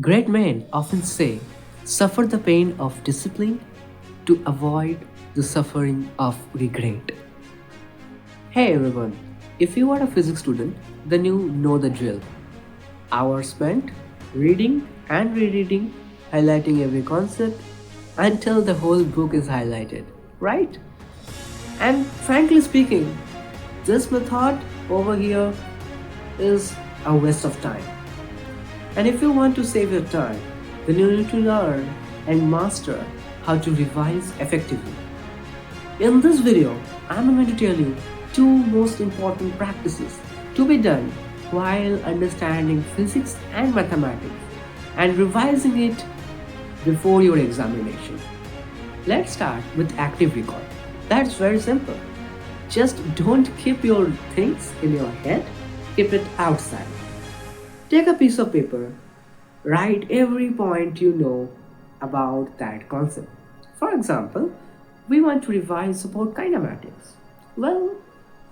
Great men often say, suffer the pain of discipline to avoid the suffering of regret. Hey everyone, if you are a physics student, then you know the drill. Hours spent reading and rereading, highlighting every concept until the whole book is highlighted, right? And frankly speaking, this method over here is a waste of time. And if you want to save your time, then you need to learn and master how to revise effectively. In this video, I'm going to tell you two most important practices to be done while understanding physics and mathematics and revising it before your examination. Let's start with active recall. That's very simple. Just don't keep your things in your head, keep it outside. Take a piece of paper, write every point you know about that concept. For example, we want to revise about kinematics. Well,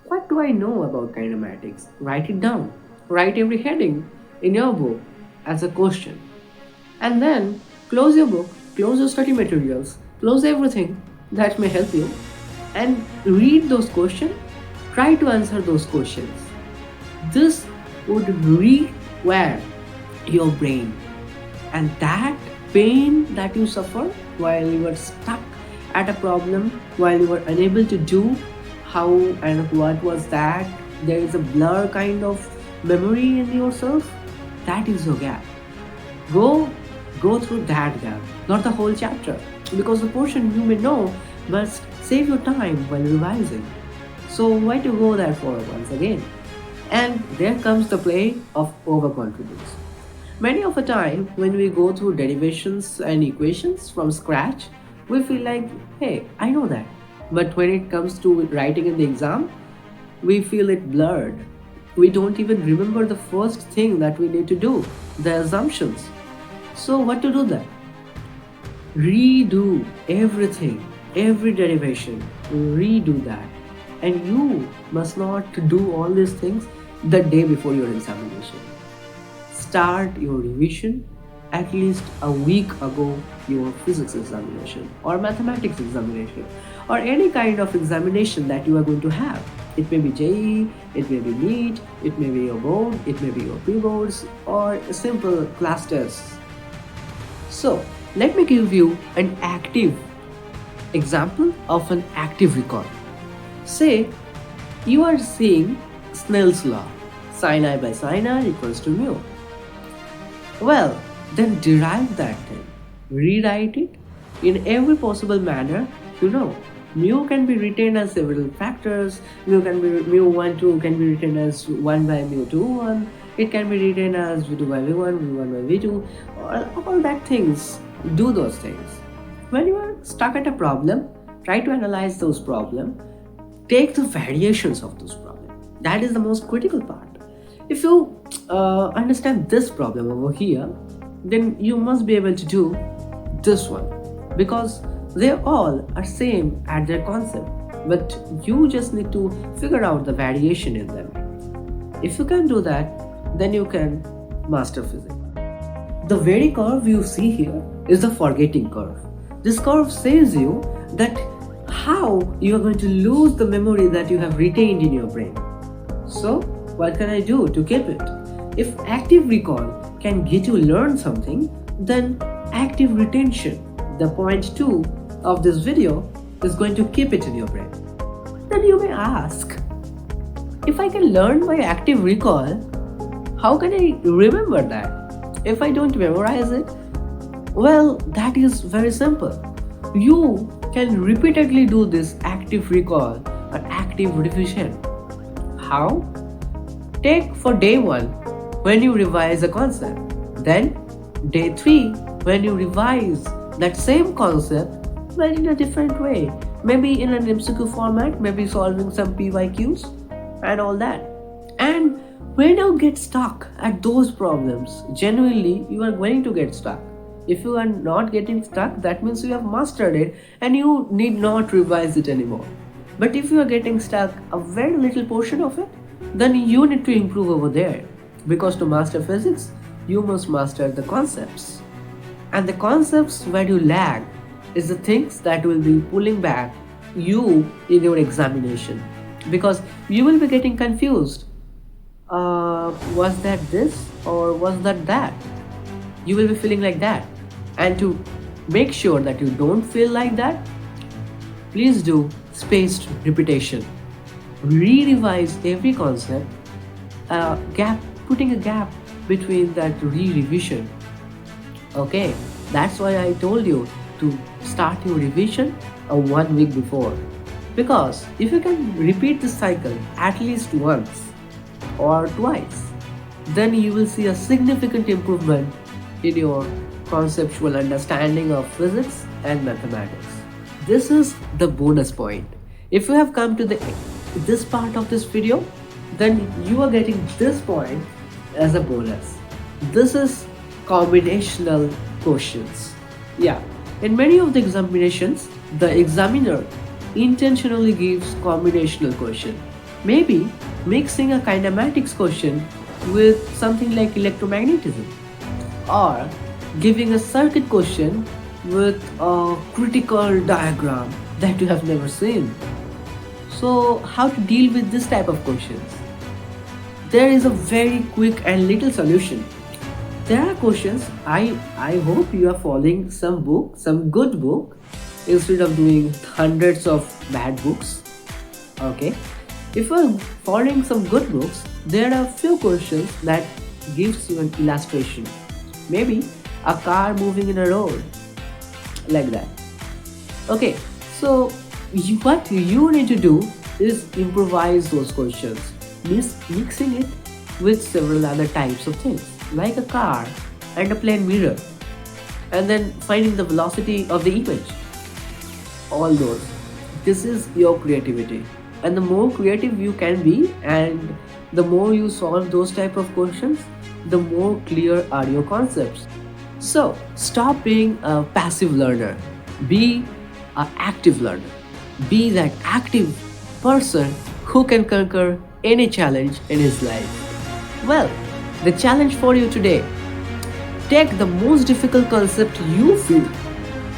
what do I know about kinematics? Write it down. Write every heading in your book as a question. And then close your book, close your study materials, close everything that may help you, and read those questions. Try to answer those questions. This would rewire your brain, and that pain that you suffer while you were stuck at a problem, while you were unable to do how and what was that, there is a blur kind of memory in yourself, that is your gap. Go through that gap, not the whole chapter, because the portion you may know must save your time while revising. So why to go there for once again? And there comes the play of overconfidence. Many of the time when we go through derivations and equations from scratch, we feel like, hey, I know that. But when it comes to writing in the exam, we feel it blurred. We don't even remember the first thing that we need to do, the assumptions. So what to do then? Redo everything, every derivation, redo that. And you must not do all these things the day before your examination. Start your revision at least a week ago your physics examination or mathematics examination or any kind of examination that you are going to have. It may be JEE, it may be NEET, it may be your board, it may be your pre-boards or simple class tests. So let me give you an active example of an active recall. Say you are seeing Snell's law, sin I by sin r equals to mu. Well, then derive that thing, rewrite it in every possible manner you know. Mu can be written as several factors, mu1 2 can be written as 1 by mu2 1, it can be written as v2 by v1, v1 by v2, all that things, do those things. When you are stuck at a problem, try to analyze those problems, take the variations of those problems. That is the most critical part. If you understand this problem over here, then you must be able to do this one, because they all are same at their concept, but you just need to figure out the variation in them. If you can do that, then you can master physics. The very curve you see here is the forgetting curve. This curve says you that how you are going to lose the memory that you have retained in your brain. So what can I do to keep it? If active recall can get you learn something, then active retention, the point 2 of this video, is going to keep it in your brain. Then you may ask, if I can learn by active recall, how can I remember that? If I don't memorize it, well, that is very simple. You can repeatedly do this active recall or active revision. How? Take for day 1 when you revise a concept, then day 3 when you revise that same concept but in a different way, maybe in an MCQ format, maybe solving some PYQs and all that. And when you get stuck at those problems, genuinely you are going to get stuck. If you are not getting stuck, that means you have mastered it and you need not revise it anymore. But if you are getting stuck a very little portion of it, then you need to improve over there. Because to master physics, you must master the concepts. And the concepts where you lag is the things that will be pulling back you in your examination, because you will be getting confused. Was that this or was that that? You will be feeling like that. And to make sure that you don't feel like that, please do spaced repetition. Re-revise every concept, putting a gap between that re-revision. Okay, that's why I told you to start your revision 1 week before. Because if you can repeat this cycle at least once or twice, then you will see a significant improvement in your conceptual understanding of physics and mathematics. This is the bonus point. If you have come to this part of this video, then you are getting this point as a bonus. This is combinational questions. Yeah, in many of the examinations, the examiner intentionally gives combinational question. Maybe mixing a kinematics question with something like electromagnetism, or giving a circuit question with a critical diagram that you have never seen. So how to deal with this type of questions? There is a very quick and little solution. There are questions, I hope you are following some good book instead of doing hundreds of bad books. Okay, if you are following some good books, there are few questions that gives you an illustration. Maybe a car moving in a road, like that. Okay, so what you need to do is improvise those questions, mixing it with several other types of things, like a car and a plane mirror, and then finding the velocity of the image. All those. This is your creativity. And the more creative you can be, and the more you solve those type of questions, the more clear are your concepts. So stop being a passive learner. Be an active learner. Be that active person who can conquer any challenge in his life. Well, the challenge for you today: take the most difficult concept you feel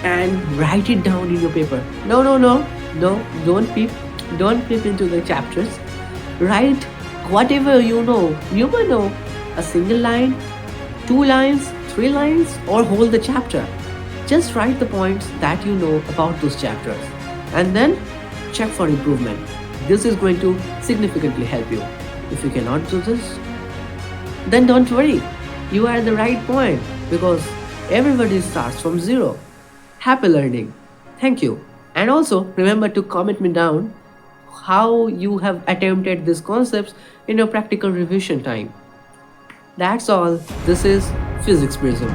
and write it down in your paper. No, don't peep into the chapters. Write whatever you know. You may know a single line, 2 lines, 3 lines, or hold the chapter. Just write the points that you know about those chapters, and then check for improvement. This is going to significantly help you. If you cannot do this, then don't worry. You are at the right point, because everybody starts from zero. Happy learning. Thank you. And also remember to comment me down how you have attempted these concepts in your practical revision time. That's all. This is Physics Prism.